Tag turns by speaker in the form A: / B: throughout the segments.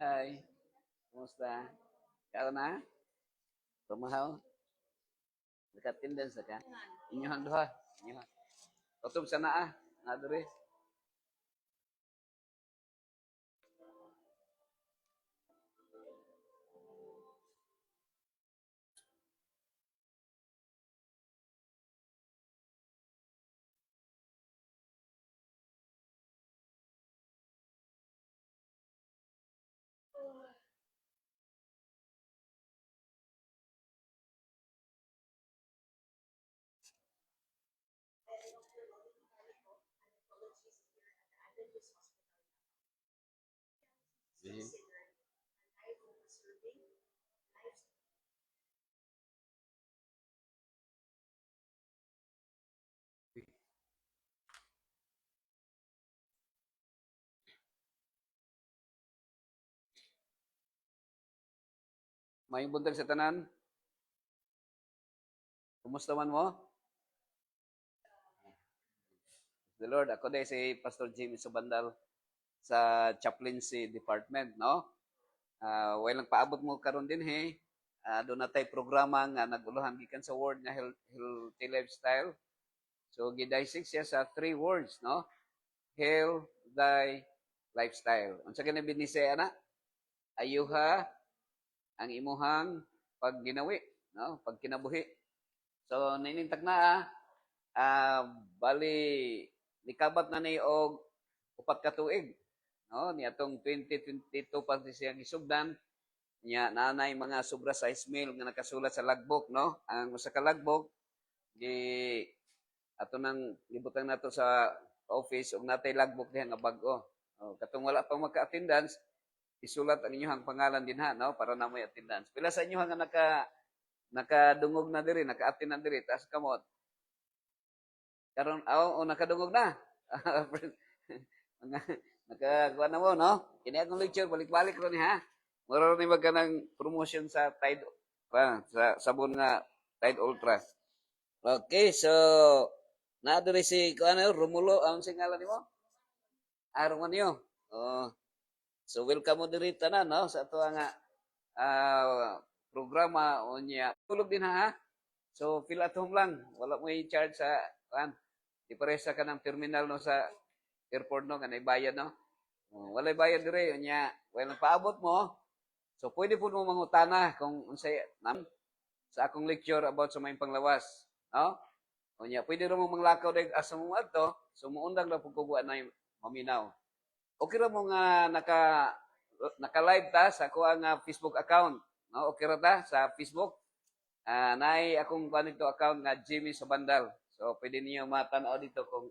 A: Hai, kumusta? Kaya na? Tumahaw? Dekat din sa ka? Inyohan duha. Inyohan. Tutup sana Nadure. Mhm. May buntag sa tanan. Kumusta man mo? The Lord, ako day si Pastor Jimmy Subandal sa chaplaincy department, no? Walang paabot mo karon din he. Doon na tayo programa nga naguluhan gikan sa word nga healthy lifestyle. So gidissect siya sa three words, no? Health, thy lifestyle. Unsa gani binise ana? Ayuha ang imuhang pagginawi, no? Pagkinabuhi. So ninintag na ah, bali nikabat na ni og upat ka tuig, no? Ni atong 2022 pa siya gisugdan nya nanay mga sobra size meal nga nakasulat sa logbook, no? Ang usa ka logbook di ato nang libutan nato sa office ug natay logbook diha nga bag-o. Katong wala pang magka-attendance, isulat ang inyong pangalan dinha, no? Para na may attendance. Pila sa inyo nga nakadungog na diri, naka-attend na diri, taas kamot. Karon o nakadungog na. Nakakuha na mo, no? Kini akong lecture, balik-balik ron ha. Mura rin magka ng promotion sa Tide, sa sabon nga Tide Ultra. Okay, so, naadari si, ano, Romulo, ang singalan ni mo? Romanio. Oh, so, welcome mo diri tanan, no? Sa ito nga programa o niya. Tulog din ha. So, fill at home lang. Wala mo i-charge sa, iparesa ka ng terminal no sa airport no, kanay bayad no. Walay bayad dire nya, walang paabot mo. So pwede po mo mangutana kung unsay sa akong lecture about sa may panglawas, no? Unya pwede ra mo manglakaw dai asa mo adto, so muundang ra pud kuguan na maminaw. Okay ra mo nga naka-live ta sa ako ang Facebook account, no? Okay ra ta sa Facebook. Naay akong ganito account nga Jimmy Sabandal. So pwede niyo matanaw dito kung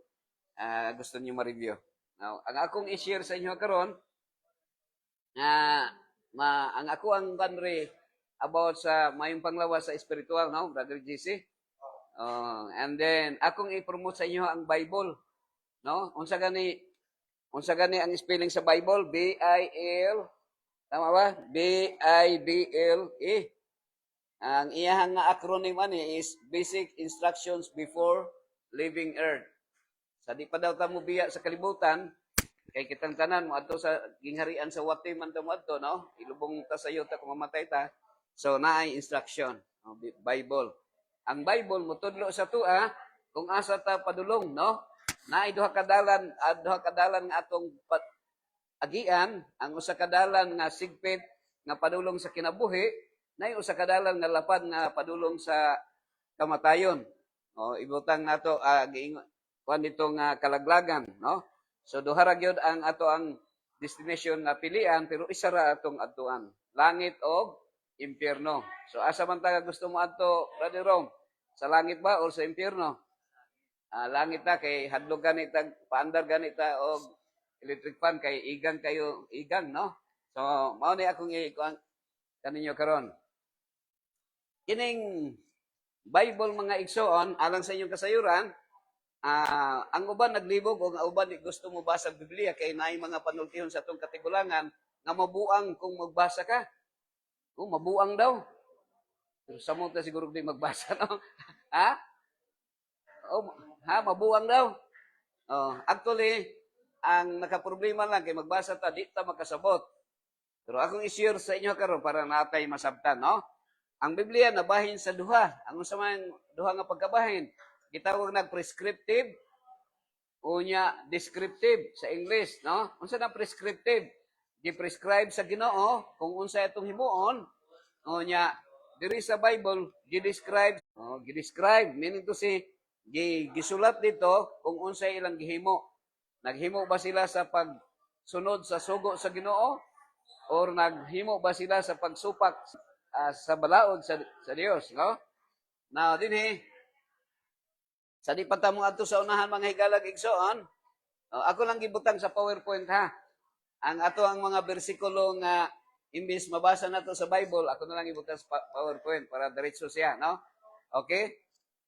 A: gusto niyo ma-review. Now, ang akong i-share sa inyo karon ang ako ang country about sa mayong panglawas sa spiritual, no, Brother JC. And then akong i-promote sa inyo ang Bible, no? Unsa gani ang spelling sa Bible? B-I-L, tama ba? B-I-B-L-E. Ang iyang acronym ani is Basic Instructions Before Leaving Earth. Sa di pa daw ta mo biya sa kalibutan, kay kitang tanan mo adto sa gingharian sa wati man ta mo adto, no? Ilubong ta sayo ta kung mamatay ta. So naay instruction, Bible. Ang Bible mo tudlo sa tua kung asa ta padulong, no? Naay duha ka dalan nga atong agian, ang usa ka dalan nga sigpit nga padulong sa kinabuhi, naay usa ka dalan nga lapad nga padulong sa kamatayon. Ibutang nato kuan ditong kalaglagan, no? So duha ra gyud ang ato ang destination nga pilian pero isa ra atong adtuan, langit o impierno. So asa man ta gusto mo adto, Brother Rom? Sa langit ba o sa impierno? Langit ta kay hadlok gani ta, paandar gani ta og electric fan kay igang kayo, no? So mao ni akong ikuan kaninyo karon. Kining Bible mga igsoon alang sa inyong kasayuran, ang uban naglibog o ang uban gusto mo basa ang Biblia kay naay mga panultihon sa atong katigulangan nga mabuang kung magbasa ka. Mabuang daw. Pero sa mo ta siguro di magbasa, no? ha? Mabuang daw. Actually, ang nakaproblema lang kay magbasa ta di ta makasabot. Pero akong i-share sa inyo karon para natay masabtan, no? Ang Biblia nabahin sa duha. Ang unsa man duha nga pagkabahin? Gitawag nag prescriptive unya descriptive sa English, no? Unsa na prescriptive? Gi-prescribe sa Ginoo kung unsa itong himuon. Unya diri sa Bible gi-describe, gi-describe meaning to say gisulat dito kung unsa ilang gihimo. Naghimo ba sila sa pagsunod sa sugo sa Ginoo or naghimo ba sila sa pagsupak sa balaod sa Dios, no? Now dinhi sa di pa ta mo adto sa unahan mga higalag igsoon, ako lang gibutang sa PowerPoint ha. ang ato ang mga bersikulo nga imbis mabasa nato sa Bible, ako na lang ibutas PowerPoint para diretso siya, no? Okay?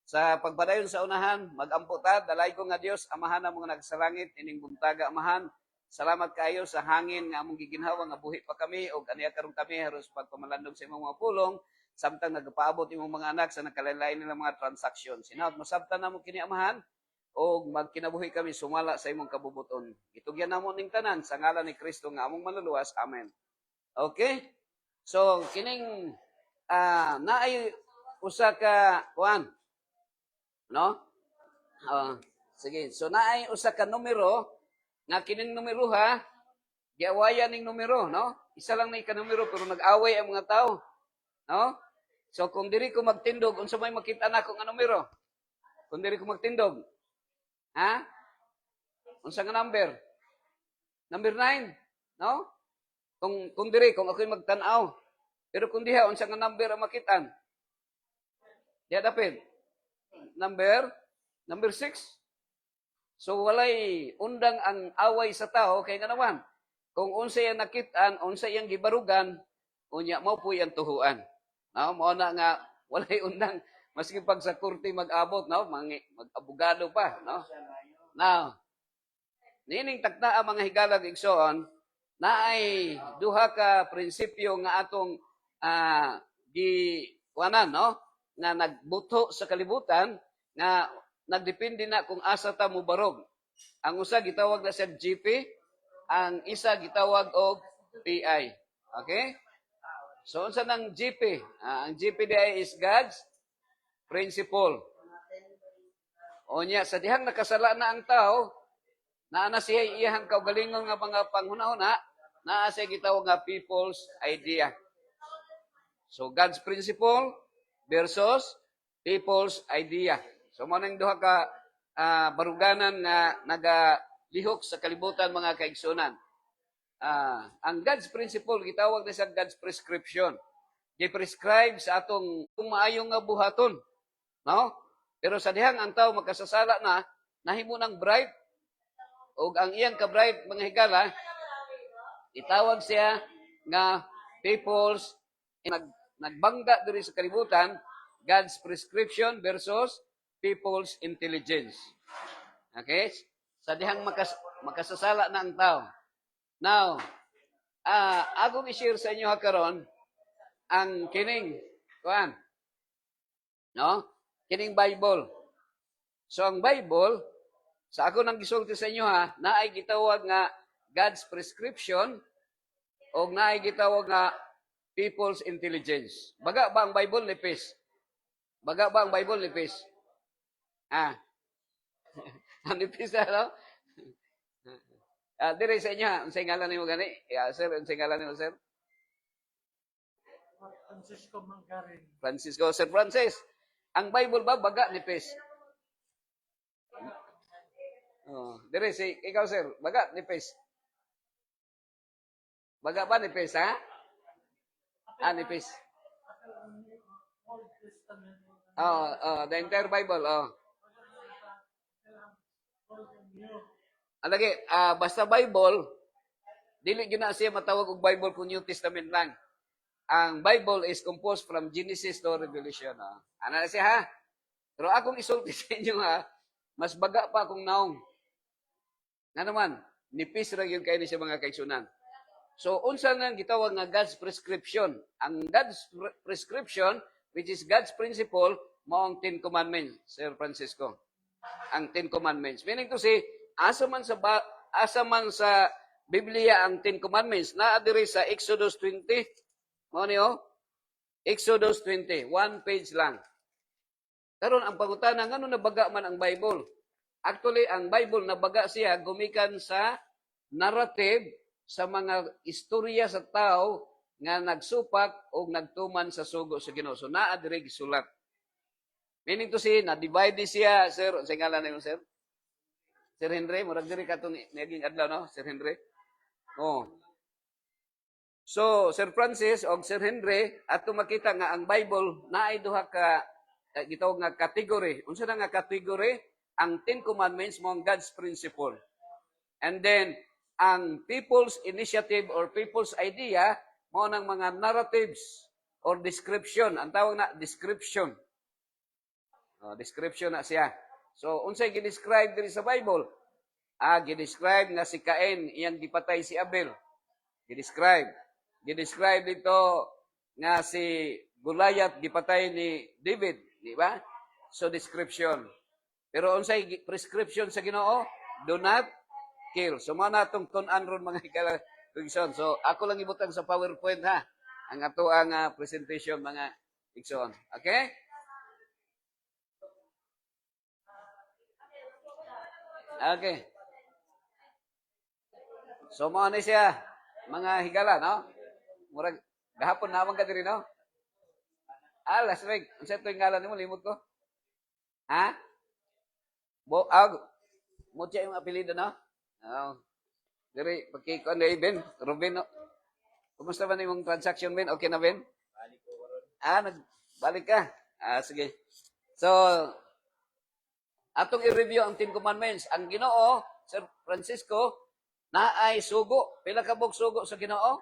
A: Sa pagpadayon sa unahan, magampo ta, dalay ko nga Dios, amahan na mga nagsalangit, ining buntaga amahan. Salamat kayo sa hangin nga among giginhawa nga buhi pa kami og aniya karon kami haros pagpamalandong sa imong mga pulong samtang nagapaabot imong mga anak sa nakalain nilang mga transaksyon. Sinaot mo sabtan namo kini amahan o magkinabuhi kami sumala sa imong kabubuton. Itugyan namo ning tanan sa ngalan ni Kristo nga among manluluwas. Amen. Okay? So kining naay usa ka kuan, no? Sige. So naay usa ka numero nga kining numero ha, giawayan ning numero, no? Isa lang na numero pero nag-away ang mga tao, no? So kung diri ko magtindog, unsa may makita nako nga numero? Kung diri ko magtindog, ha? Unsa nga number? Number 9, no? Kung diri kung ako'y magtan-aw. Pero kung diha unsa nga number ang makitaan? Diha dapit. Number 6. So walay undang ang away sa tao kay nga naman. Kung unsay ang nakitaan, unsay ang gibarugan, unya mo po ang tuhuan. No, mo na nga walay undang maski pag sa korte mag-abot, no, mag-abogado pa, no. Now, nining takda ang mga higalag igsoon, naay duha ka prinsipyo nga atong kuanan, no, nga nagbuto sa kalibutan nga nagdepende na kung asa ta mo barog. Ang usa gitawag na sa GP, ang isa gitawag og PI. Okay? So unsa nang GP? Ang GP diay is God's principle. Onya sa dihang nakasala na ang tao, naa na siya iyahang kaugalingon nga mga panghuna-huna, naa siya gitawag nga people's idea. So God's principle versus people's idea. So mo nang duha ka baruganan nga nagalihok sa kalibutan mga kaigsunan. Ang God's principle gitawag na sa God's prescription. Gi-prescribe sa atong maayong nga buhaton, no? Pero sa dihang ang tao makasasala na nahimo ng bright ug ang iyang ka bright mga higala itawag siya nga people's nagbangga diri sa kalibutan, God's prescription versus people's intelligence. Okay? Sa dihang makasasala na ang tao. Now, akong i-share sa inyo karon ang kining, kuan, no? Kining Bible. So, ang Bible, sa ako nang gisulti sa inyo ha, naay gitawag nga God's prescription o naay gitawag nga people's intelligence. Baga ba ang Bible nipis? Baga ba ang Bible nipis? Nipis na, no? Dire sa inyo, unsay ngalan nimo gani? Sir, unsay ngalan nimo, sir?
B: Francisco Manggarin.
A: Francisco. Sir Francis, ang Bible ba baga nipis? Dire si ikaw, sir, baga nipis? Baga ba nipis, ha? Nipis.
B: Old Testament.
A: The entire Bible, Alagi, basta Bible, dili gina siya matawag og Bible kung New Testament lang. Ang Bible is composed from Genesis to Revelation. Ano na siya, ha? Pero akong isulti sa inyo, ha, mas baga pa akong naong. Nga naman, nipis ra yun kayo ni siya mga kaigsunan. So, unsa nang gitawag nga God's prescription? Ang God's prescription, which is God's principle, mao ang 10 Commandments, Sir Francisco. Ang 10 Commandments. Meaning to say, asa man sa Biblia ang 10 Commandments, naa diri sa Exodus 20. Mao niyo? Exodus 20, one page lang. Karon ang pangutana, ngano nabaga man ang Bible? Actually, ang Bible nabaga siya gumikan sa narrative sa mga istorya sa tao nga nagsupak o nagtuman sa sugo sa Ginoo. So naa diri gisulat. Meaning to say, na-divide siya, sir, sa ngalan niyo, sir? Sir Henry, murag diri ka itong naging adlaw, no? Sir Henry? So, Sir Francis o Sir Henry, ato makita nga ang Bible naay duha ka gitawag nga category. Unsa na nga category? Ang 10 Commandments mo ang God's principle. And then, ang people's initiative or people's idea mo ng mga narratives or description. Ang tawag na description. Description na siya. So, unsay gidescribe diri sa Bible? Gidescribe nga si Cain, iyang gipatay si Abel. Gidescribe. Gidescribe dito nga si Goliath gipatay ni David, di ba? So, description. Pero unsay prescription sa Ginoo? Do not kill. So, mo na itong tunan ron mga ikalagon. So, ako lang ibutang sa PowerPoint ha. Ang ato ang presentation mga ikson. Okay? Okay. So, mo na siya, mga higala, no? Murag, gahapon naman ka diri, no? Last week. Ang sa ito yung ngalan mo, limot ko. Ha? Mo siya yung apelido, no? Diri, pagkikuan na Ben, Ruben, no? Kumusta ba na yung transaction, Ben? Okay na, Ben? Nagbalik ka. Sige. So, atong i-review ang 10 Commandments. Ang Ginoo, Sir Francisco, naay sugo. Pila ka bug sugo sa Ginoo?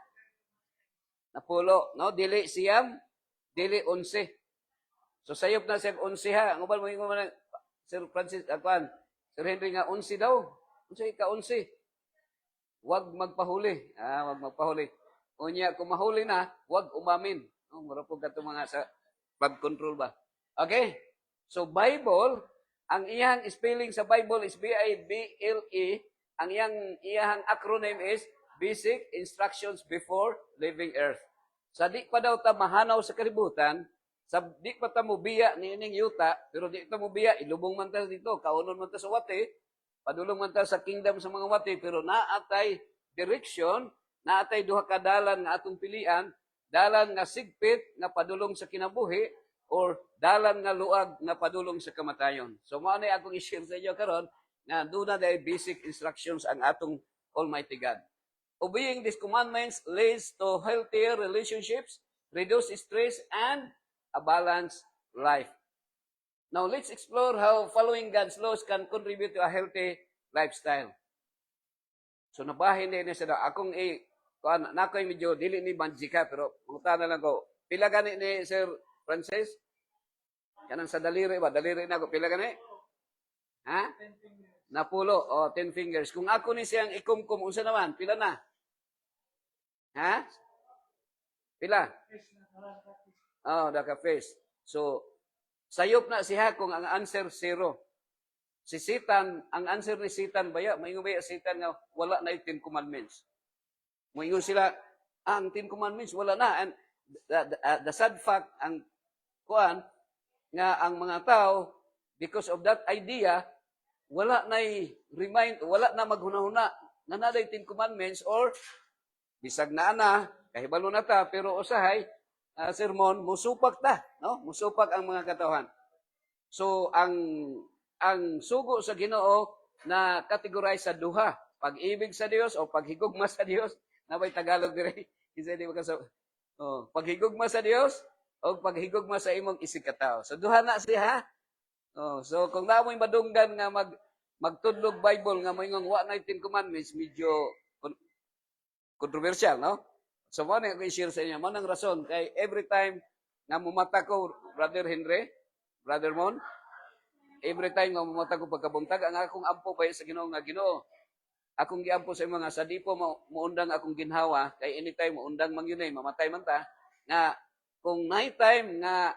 A: Napulo, no? Dili siyam, dili 11. So sayop na siyang 11 ha. Ang ubal mo yung mga Sir Francis, Sir Henry nga 11 daw. Unsay ka 11? Wag magpahuli. Wag magpahuli. Unya kung mahuli na, wag umamin. Mura po kato mga sa flood control ba. Okay? So Bible, ang iyang spelling sa Bible is B-I-B-L-E. Ang iyang acronym is Basic Instructions Before Leaving Earth. Sa di pa daw ta mahanaw sa kalibutan, sa di pa ta mubiya ni ining yuta, pero di ta mubiya, ilubong man ta dito, kaunon man ta sa wati, padulong man ta sa kingdom sa mga wati, pero naatay direction, naatay duha ka dalan nga atong pilian, dalan nga sigpit nga padulong sa kinabuhi, or dalan nga luag nga padulong sa kamatayon. So mao na akong i-share sa inyo karon nga duna day basic instructions ang atong Almighty God. Obeying these commandments leads to healthier relationships, reduce stress, and a balanced life. Now, let's explore how following God's laws can contribute to a healthy lifestyle. So, nabahin din siya daw. Akong nako'y medyo dili ni Banjika, pero punta na lang ko. Pila gani ni Sir Francis? Kanang sa daliri ba? Daliri na ko. Pila gani? Ha? Napulo. 10 fingers. Kung ako ni siyang ikumkum, unsa naman? Pila na? Ha? Pila? Naka-face. So, sayop na siya kung ang answer 0. Si Satan, ang answer ni Satan baya, maingon baya Satan nga wala na yung 10 commandments. Maingon sila, ang 10 commandments wala na. And the sad fact, ang kuan, nga ang mga tao, because of that idea, wala na wala na maghunahuna na naday 10 commandments or bisag na kahibalo na ta, pero usahay, sermon, musupak ta, no? Musupak ang mga katawhan. So, ang sugo sa Ginoo na categorize sa duha, pag-ibig sa Dios o paghigugma sa Dios, nabay Tagalog dire. Isa di ba paghigugma sa Dios o paghigugma sa imong isikataw. So, duha na siya. So, kung naamoy madunggan nga magtudlog Bible nga moingong wa na 10 commandments, medyo controversial, no? So, mo na i-share sa inyo. Manang rason, kay every time nga mumata ko, Brother Henry, Brother Mon, every time nga mumata ko pagkabuntag, ang akong ampo pa sa Ginoo nga Ginoo. Akong giampo sa mga sa di po muundang akong ginhawa, kay anytime muundang man yun mamatay man ta, nga kung night time nga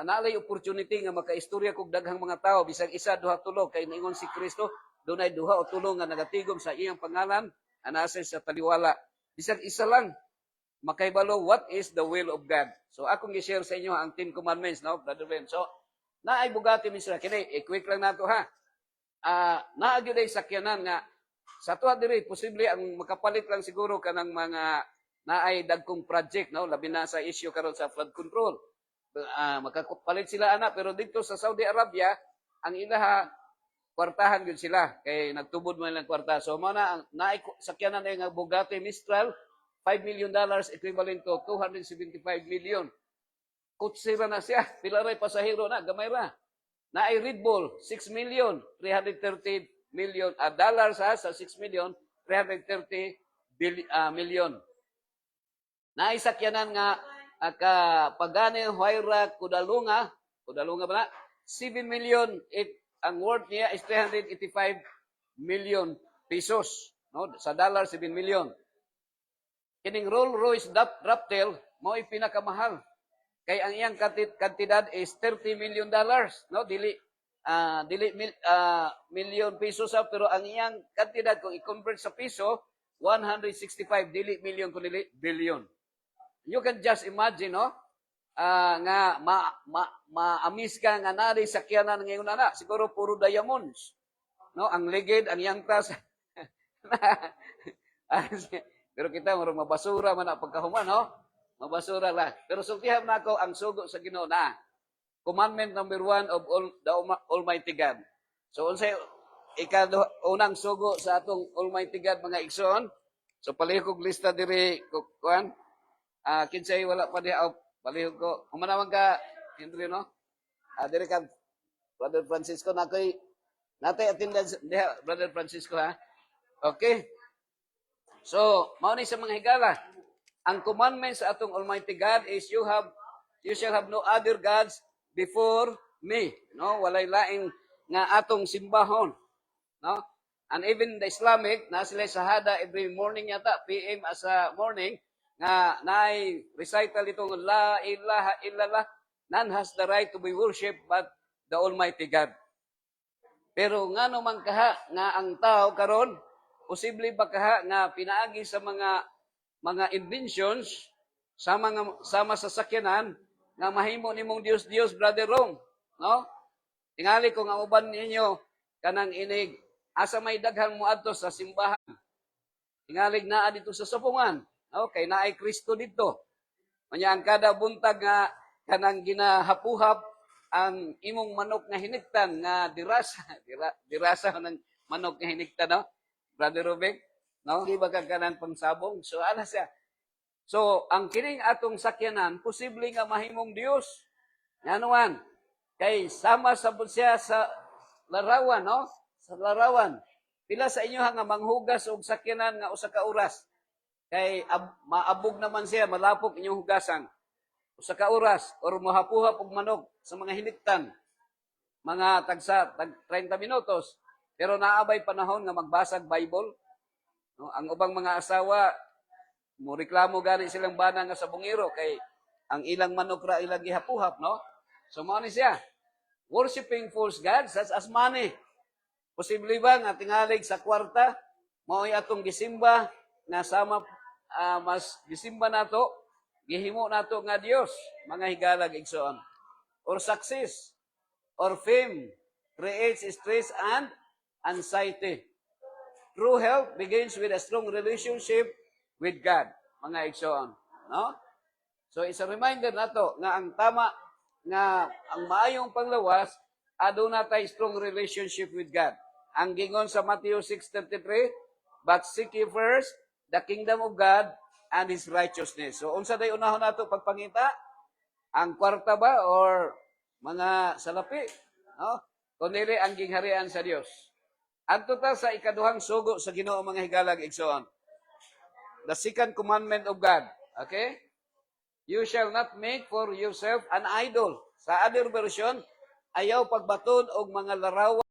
A: naalay opportunity nga makaistorya kog daghang mga tao, bisag isa, duha, tulo, kay naingon si Kristo, dunay duha o tulo nga nagatigom sa iyang pangalan, anasa sa taliwala. Bisag isa lang, makaibalo what is the will of God. So akong i-share sa inyo ang 10 commandments, no, Brother Ben. So, naay bugati misra kini, quick lang nato ha. Naagyo day sakyanan nga sa tuwa diri posible ang makapalit lang siguro kanang mga naay dagkong project, no, labi na sa issue karon sa flood control. Makapalit sila ana, pero dito sa Saudi Arabia ang ilaha kwartahan gyud sila kay nagtubod man lang kwarta. So mao na ang naay sakyanan ay nga Bugatti Mistral, $5 million equivalent to 275 million. Kutsira na siya, pila ray pasahero na, gamay ra. Naay Red Bull, $6 million, 330 million dollars sa $6 million, million. Naisakyanan nga ka pagani Huayra Kudalunga ba na? 7 million ang worth niya is 385 million pesos, no? Sa dollar 7 million. Kining Rolls-Royce Raptor mo pinakamahal. Kay ang iyang kantidad is 30 million dollars, no? Dili million pesos pero ang iyang kantidad kung i-convert sa piso 165 dili million kundi billion. You can just imagine, no? Nga ma-amis ka nga nari sakyanan ngayon na siguro puro diamonds, no? Ang ligid, ang yangtas. Pero kita marong mabasura man ang pagkahuman, no? Mabasura lang. Pero sultihan na ako ang sugo sa Ginoo na commandment number 1 of the Almighty God. So unsay unang sugo sa atong Almighty God mga igsoon. So palihog lista diri kuan. Kinsay wala pa diha palihog ko. Humanaman ka Henry, no? Diri ka Brother Francisco na koy natay attendance diha Brother Francisco, ha. Okay. So mao ni sa mga higala. Ang commandment sa atong Almighty God is you shall have no other gods before me, no? Walay laing nga atong simbahon, no? And even the Islamic na sila sahada every morning yata PM as a morning nga naay recital itong la ilaha illallah, none has the right to be worshipped but the Almighty God. Pero ngano man kaha nga ang tao karon posible ba kaha nga pinaagi sa mga inventions sama sa sakyanan nga mahimo nimong Dios Brother Rome, no? Tingali ko nga uban ninyo kanang inig asa may daghang moadto sa simbahan. Tingalig naa dito sa sapungan, okay, naay Kristo dito. Unya ang kada buntag nga kanang ginahapuhap ang imong manok nga hiniktan nga dirasa ng manok nga hiniktan, no? Brother Rubik, no? Di ba ka kanang pangsabong? So ana siya. So, ang kining atong sakyanan, posible nga mahimong Dios. Yanuan, kay sama sa siya sa larawan, no? Sa larawan. Pila sa inyo nga manghugas og sakyanan nga usa ka oras. Kay maabog naman siya, malapok inyong hugasan. Usa ka oras or mahapuhap og manok sa mga hiniktan. Mga tag 30 minutos. Pero naabay panahon nga magbasag Bible. No? Ang ubang mga asawa mo reklamo gani silang bana nga sa bungiro kay ang ilang manok ra ilang gihapuhap, no? So mao ni siya. Worshiping false gods such as money. Posible ba nga tingalig sa kwarta mao atong gisimba nga sama mas gisimba nato, gihimo nato nga Dios, mga higalag igsoon. Or success or fame creates stress and anxiety. True health begins with a strong relationship with God, mga igsoon, no? So it's a reminder nato nga ang tama nga ang maayong panglawas aduna tay strong relationship with God. Ang gingon sa Matthew 6:33, but seek ye first the kingdom of God and His righteousness. So unsa day unahon nato pagpangita? Ang kwarta ba or mga salapi, no? Kundi ang gingharian sa Dios. Adto ta sa ikaduhang sugo sa Ginoo mga higalag igsoon. The second commandment of God. Okay? You shall not make for yourself an idol. Sa other version, ayaw pagbaton og mga larawan